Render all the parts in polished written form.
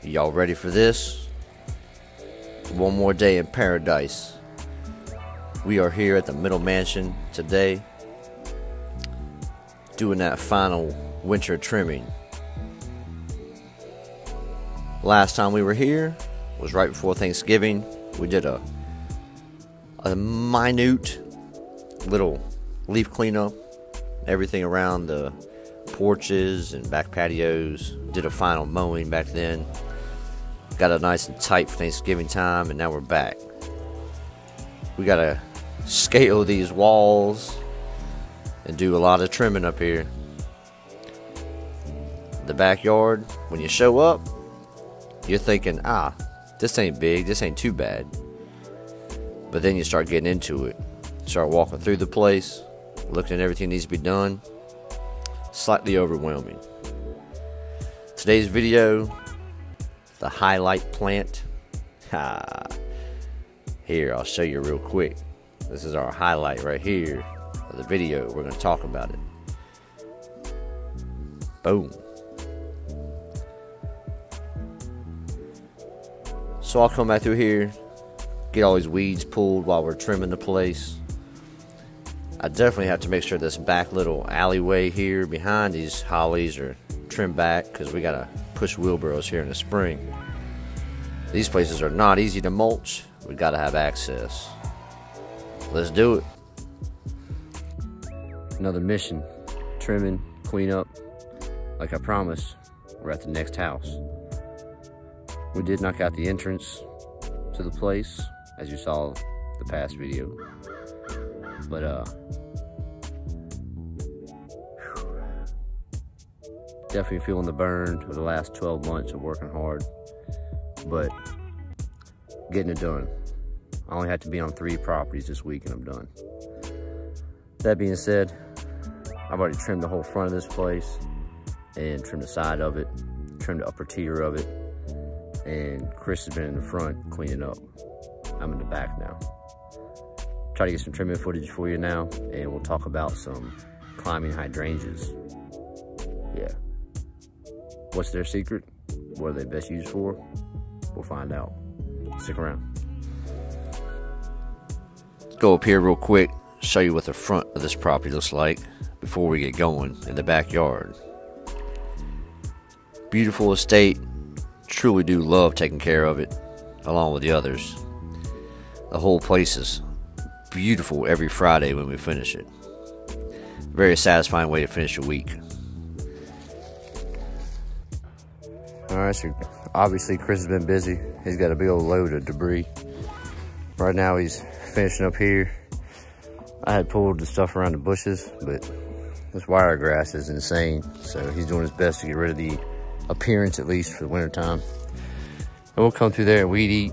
Y'all ready for this? One more day in paradise. We are here at the Middle Mansion today, doing that final winter trimming. Last time we were here was right before Thanksgiving. We did a minute little leaf cleanup, everything around the porches and back patios. Did a final mowing back then. Got it nice and tight for Thanksgiving time, and now we're back. We gotta scale these walls and do a lot of trimming up here. The backyard, when you show up, you're thinking, this ain't big, this ain't too bad. But then you start getting into it. Start walking through the place, looking at everything that needs to be done. Slightly overwhelming. Today's video, the highlight plant. Here, I'll show you real quick. This is our highlight right here of the video. We're going to talk about it. Boom. So I'll come back through here, get all these weeds pulled while we're trimming the place. I definitely have to make sure this back little alleyway here behind these hollies are trimmed back, because we got to push wheelbarrows here in the spring. These places are not easy to mulch. We got to have access. Let's do it. Another mission. Trimming, clean up. Like I promised, we're at the next house. We did knock out the entrance to the place, as you saw the past video. But definitely feeling the burn of the last 12 months of working hard, but getting it done. I only had to be on 3 properties this week and I'm done. That being said, I've already trimmed the whole front of this place and trimmed the side of it, trimmed the upper tier of it, and Chris has been in the front cleaning up. I'm in the back now. Try to get some trimming footage for you now, and we'll talk about some climbing hydrangeas. Yeah. What's their secret? What are they best used for? We'll find out. Stick around. Let's go up here real quick, show you what the front of this property looks like before we get going in the backyard. Beautiful estate. Truly do love taking care of it, along with the others. The whole place is beautiful every Friday when we finish it. Very satisfying way to finish a week. Alright, so obviously Chris has been busy. He's got a big old load of debris. Right now he's finishing up here. I had pulled the stuff around the bushes, but this wiregrass is insane. So he's doing his best to get rid of the appearance, at least for the winter time. And we'll come through there and weed eat,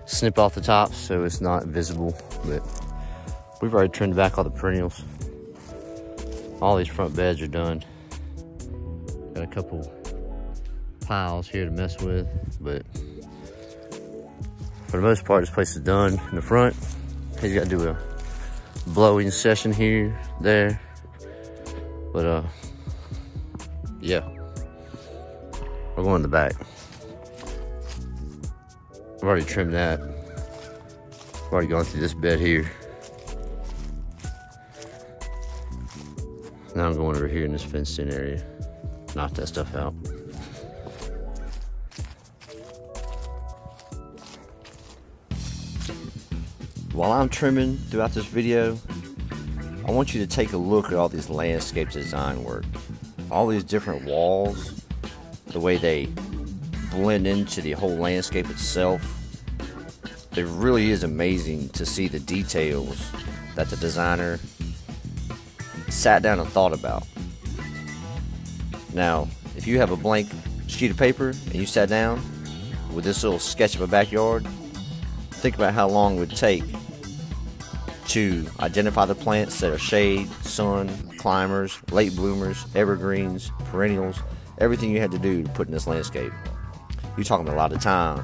snip off the tops so it's not visible. But we've already trimmed back all the perennials. All these front beds are done. Got a couple piles here to mess with, but for the most part this place is done. In the front, he's got to do a blowing session here, there, but yeah, we're going in the back. I've already trimmed that. I've already gone through this bed here. Now I'm going over here in this fenced in area, knock that stuff out. While I'm trimming throughout this video, I want you to take a look at all these landscape design work. All these different walls, the way they blend into the whole landscape itself. It really is amazing to see the details that the designer sat down and thought about. Now, if you have a blank sheet of paper and you sat down with this little sketch of a backyard, think about how long it would take to identify the plants that are shade, sun, climbers, late bloomers, evergreens, perennials, everything you had to do to put in this landscape. You're talking a lot of time,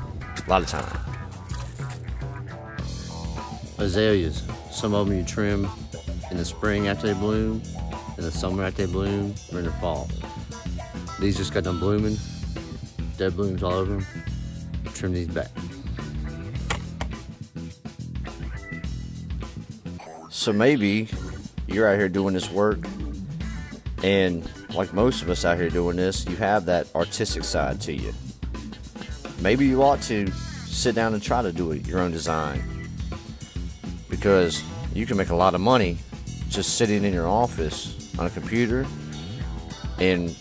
Azaleas, some of them you trim in the spring after they bloom, in the summer after they bloom, or in the fall. These just got done blooming. dead blooms all over them. Trim these back. So maybe you're out here doing this work, and like most of us out here doing this, you have that artistic side to you. Maybe you ought to sit down and try to do your own design, because you can make a lot of money just sitting in your office on a computer and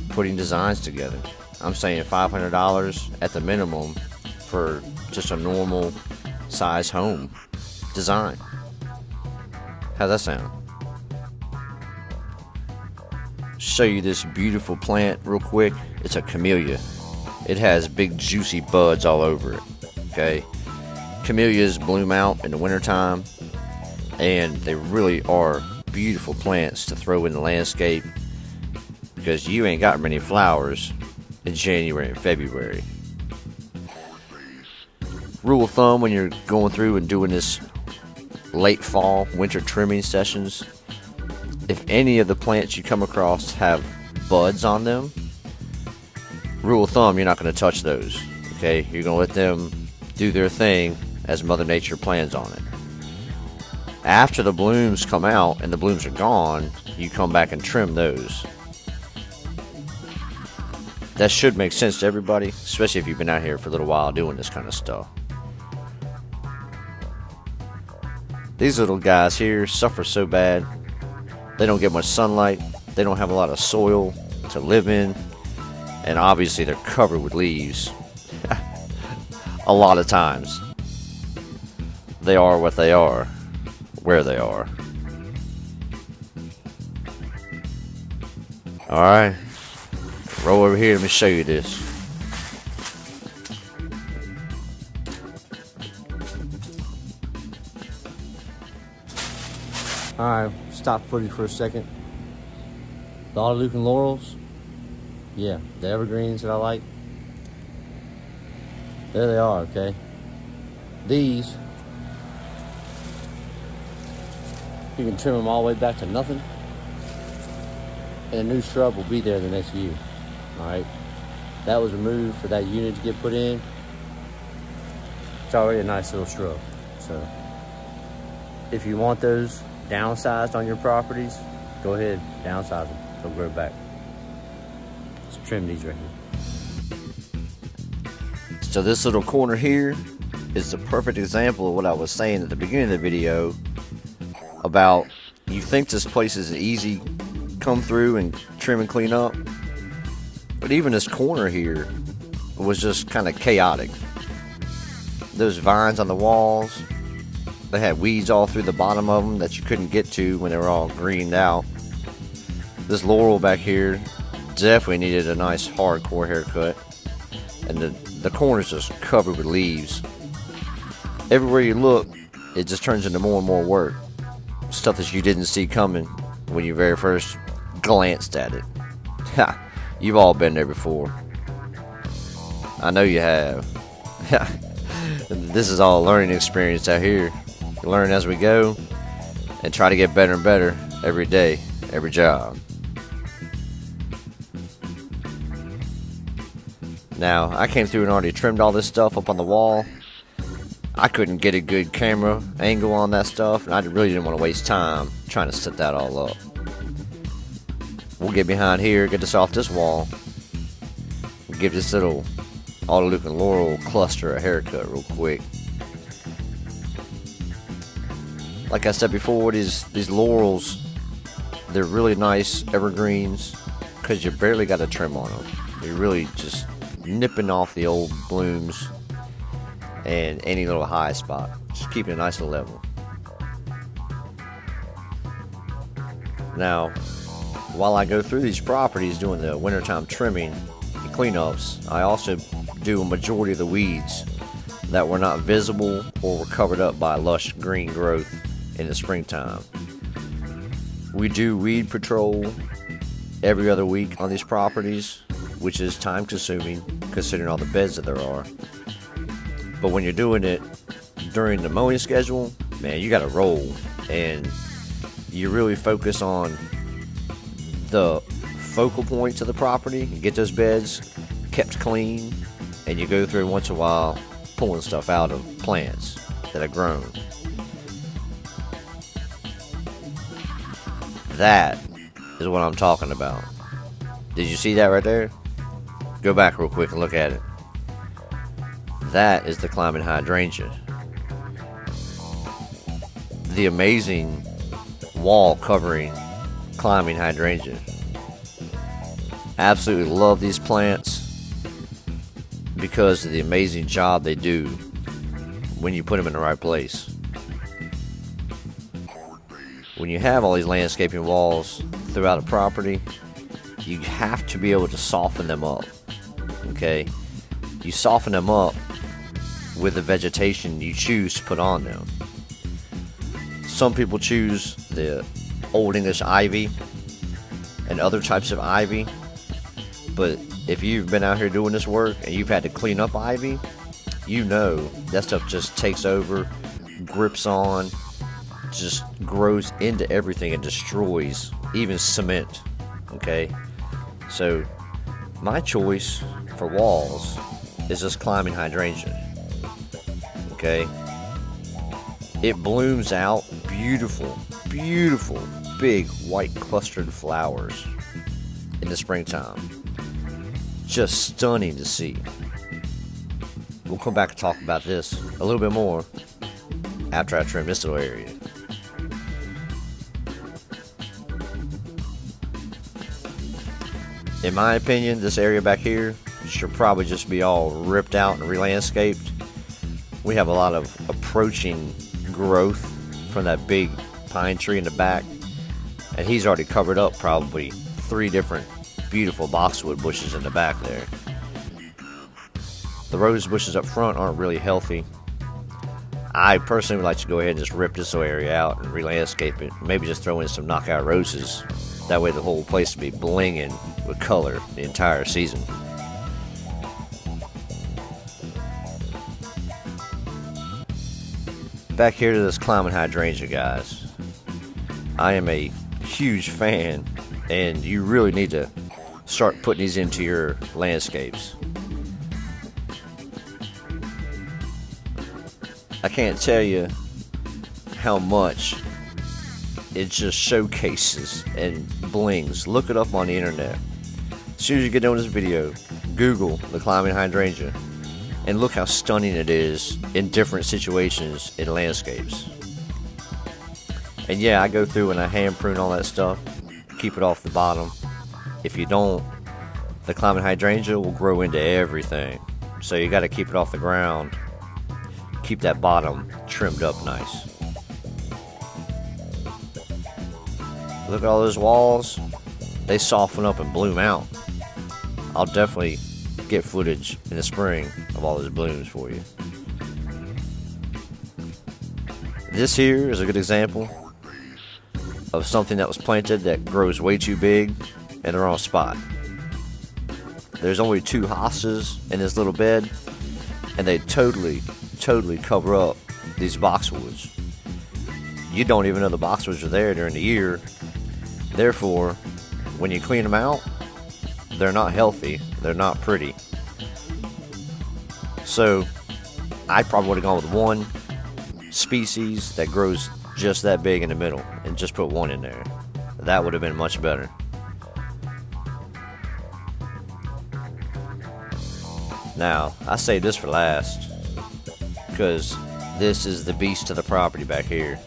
putting designs together. I'm saying $500 at the minimum for just a normal size home design. How's that sound? Show you this beautiful plant real quick. It's a camellia. It has big juicy buds all over it. Okay, camellias bloom out in the wintertime, and they really are beautiful plants to throw in the landscape, because you ain't got many flowers in January and February. Rule of thumb when you're going through and doing this late fall winter trimming sessions, if any of the plants you come across have buds on them, rule of thumb, you're not going to touch those. Okay, you're going to let them do their thing as Mother Nature plans on it. After the blooms come out and the blooms are gone, you come back and trim those. That should make sense to everybody, especially if you've been out here for a little while doing this kind of stuff. These little guys here suffer so bad. They don't get much sunlight, they don't have a lot of soil to live in, and obviously they're covered with leaves. A lot of times. They are what they are, where they are. Alright, roll over here, let me show you this. Alright, stop footage for a second. The Guadalupe laurels, yeah, the evergreens that I like. There they are, okay? These, you can trim them all the way back to nothing, and a new shrub will be there the next year. Alright? That was removed for that unit to get put in. It's already a nice little shrub. So, if you want those downsized on your properties, go ahead, downsize them. They'll grow back. Let's trim these right here. So this little corner here is the perfect example of what I was saying at the beginning of the video about, you think this place is easy come through and trim and clean up, but even this corner here was just kind of chaotic. Those vines on the walls, they had weeds all through the bottom of them that you couldn't get to when they were all greened out. This laurel back here definitely needed a nice hardcore haircut, and the corner's just covered with leaves. Everywhere you look, it just turns into more and more work. Stuff that you didn't see coming when you very first glanced at it. Ha! You've all been there before. I know you have. This is all a learning experience out here. We learn as we go and try to get better and better every day, every job. Now, I came through and already trimmed all this stuff up on the wall. I couldn't get a good camera angle on that stuff, and I really didn't want to waste time trying to set that all up. We'll get behind here, get this off this wall, we'll give this little Guadalupe laurel cluster a haircut real quick. Like I said before, these laurels, they're really nice evergreens because you barely got to trim on them. You're really just nipping off the old blooms and any little high spot, just keeping it nice and level. Now, while I go through these properties doing the wintertime trimming and cleanups, I also do a majority of the weeds that were not visible or were covered up by lush green growth in the springtime. We do weed patrol every other week on these properties, which is time consuming considering all the beds that there are. But when you're doing it during the mowing schedule, man, you gotta roll, and you really focus on the focal points of the property and get those beds kept clean, and you go through once in a while pulling stuff out of plants that have grown. That is what I'm talking about. Did you see that right there? Go back real quick and look at it. That is the climbing hydrangea. The amazing wall covering climbing hydrangea. Absolutely love these plants because of the amazing job they do when you put them in the right place. When you have all these landscaping walls throughout a property, you have to be able to soften them up. Okay? You soften them up with the vegetation you choose to put on them. Some people choose the Old English ivy and other types of ivy, but if you've been out here doing this work and you've had to clean up ivy, you know that stuff just takes over, grips on, just grows into everything and destroys even cement. Okay, so my choice for walls is this climbing hydrangea. Okay, it blooms out beautiful, beautiful, big white clustered flowers in the springtime. Just stunning to see. We'll come back and talk about this a little bit more after I trim this little area. In my opinion, this area back here should probably just be all ripped out and re-landscaped. We have a lot of approaching growth from that big pine tree in the back, and he's already covered up probably 3 different beautiful boxwood bushes in the back there. The rose bushes up front aren't really healthy. I personally would like to go ahead and just rip this area out and re-landscape it. Maybe just throw in some knockout roses. That way the whole place will be blinging with color the entire season. Back here to this climbing hydrangea, guys. I am a huge fan, and you really need to start putting these into your landscapes. I can't tell you how much it just showcases and blings. Look it up on the internet. As soon as you get done with this video, Google the climbing hydrangea and look how stunning it is in different situations in landscapes. And yeah, I go through and I hand prune all that stuff, keep it off the bottom. If you don't, the climbing hydrangea will grow into everything. So you got to keep it off the ground, keep that bottom trimmed up nice. Look at all those walls. They soften up and bloom out. I'll definitely get footage in the spring of all those blooms for you. This here is a good example of something that was planted that grows way too big in the wrong spot. There's only 2 hostas in this little bed, and they totally cover up these boxwoods. You don't even know the boxwoods are there during the year. Therefore, when you clean them out, they're not healthy, they're not pretty. So I probably would have gone with one species that grows just that big in the middle and just put one in there. That would have been much better. Now, I saved this for last because this is the beast of the property back here.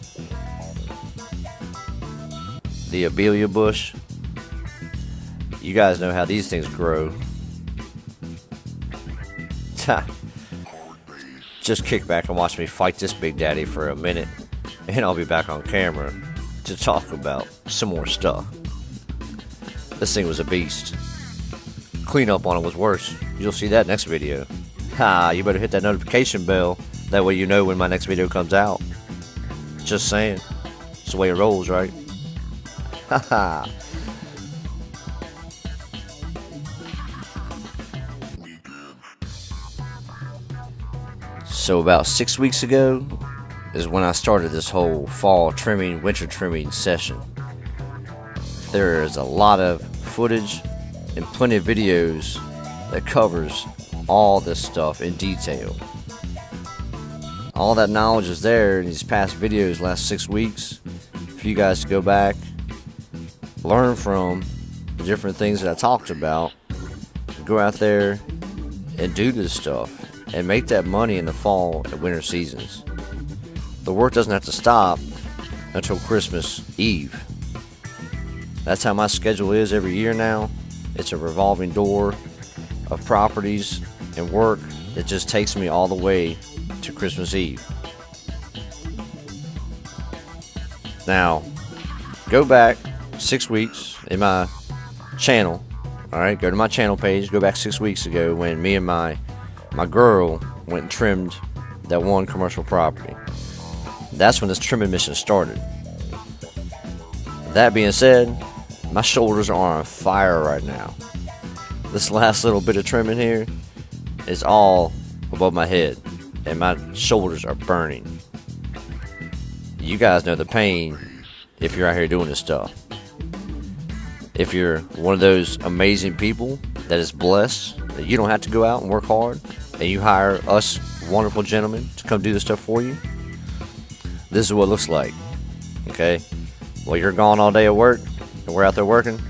The Abelia Bush. You guys know how these things grow. Just kick back and watch me fight this big daddy for a minute, and I'll be back on camera to talk about some more stuff. This thing was a beast. Cleanup on it was worse. You'll see that next video. You better hit that notification bell. That way you know when my next video comes out. Just saying. It's the way it rolls, right? Haha. So about 6 weeks ago is when I started this whole fall trimming, winter trimming session. There is a lot of footage and plenty of videos that covers all this stuff in detail. All that knowledge is there in these past videos, last 6 weeks, for you guys to go back, learn from the different things that I talked about, go out there and do this stuff, and make that money in the fall and winter seasons. The work doesn't have to stop until Christmas Eve. That's how my schedule is every year now. It's a revolving door of properties and work that just takes me all the way to Christmas Eve. Now, go back 6 weeks in my channel. Alright, go to my channel page, go back 6 weeks ago when me and my girl went and trimmed that one commercial property. That's when this trimming mission started. That being said, my shoulders are on fire right now. This last little bit of trimming here is all above my head, and my shoulders are burning. You guys know the pain if you're out here doing this stuff. If you're one of those amazing people that is blessed that you don't have to go out and work hard, and you hire us wonderful gentlemen to come do this stuff for you, this is what it looks like. Okay? Well, you're gone all day at work, and we're out there working.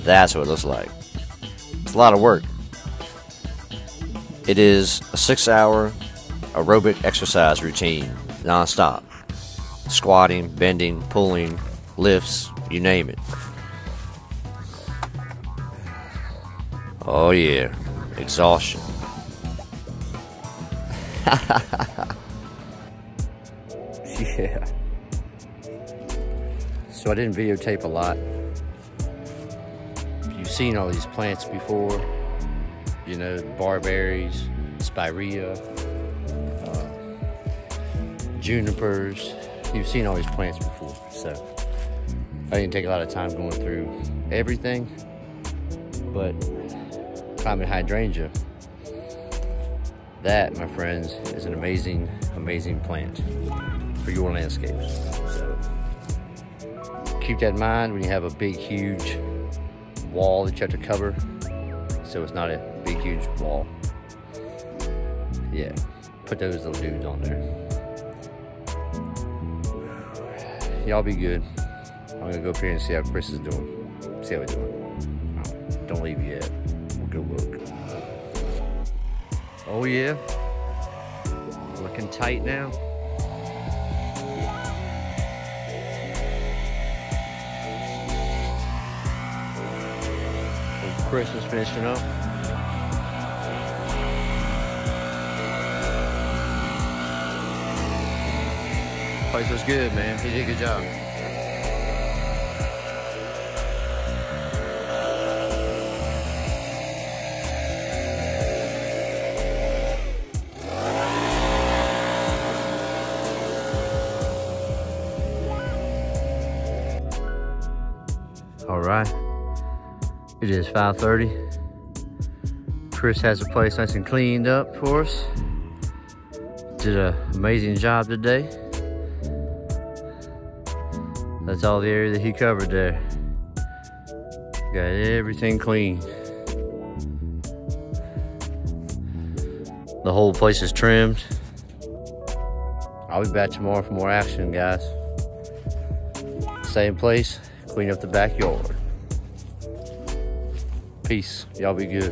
That's what it looks like. It's a lot of work. It is a 6-hour aerobic exercise routine, non-stop. Squatting, bending, pulling, lifts, you name it. Oh yeah, exhaustion. Yeah. So I didn't videotape a lot. You've seen all these plants before. You know, barberries, spirea, junipers. You've seen all these plants before. So I didn't take a lot of time going through everything. But common hydrangea, that, my friends, is an amazing, amazing plant for your landscapes. So keep that in mind when you have a big, huge wall that you have to cover, so it's not a big, huge wall. Yeah, put those little dudes on there. Y'all be good. I'm gonna go up here and see how Chris is doing. See how he's doing. Don't leave yet. We'll go look. Oh yeah, looking tight now. Chris is finishing up. Place was good, man. He did a good job. All right. It is 5:30. Chris has the place nice and cleaned up for us. Did an amazing job today. That's all the area that he covered there. Got everything clean. The whole place is trimmed. I'll be back tomorrow for more action, guys. Same place, clean up the backyard. Peace. Y'all be good.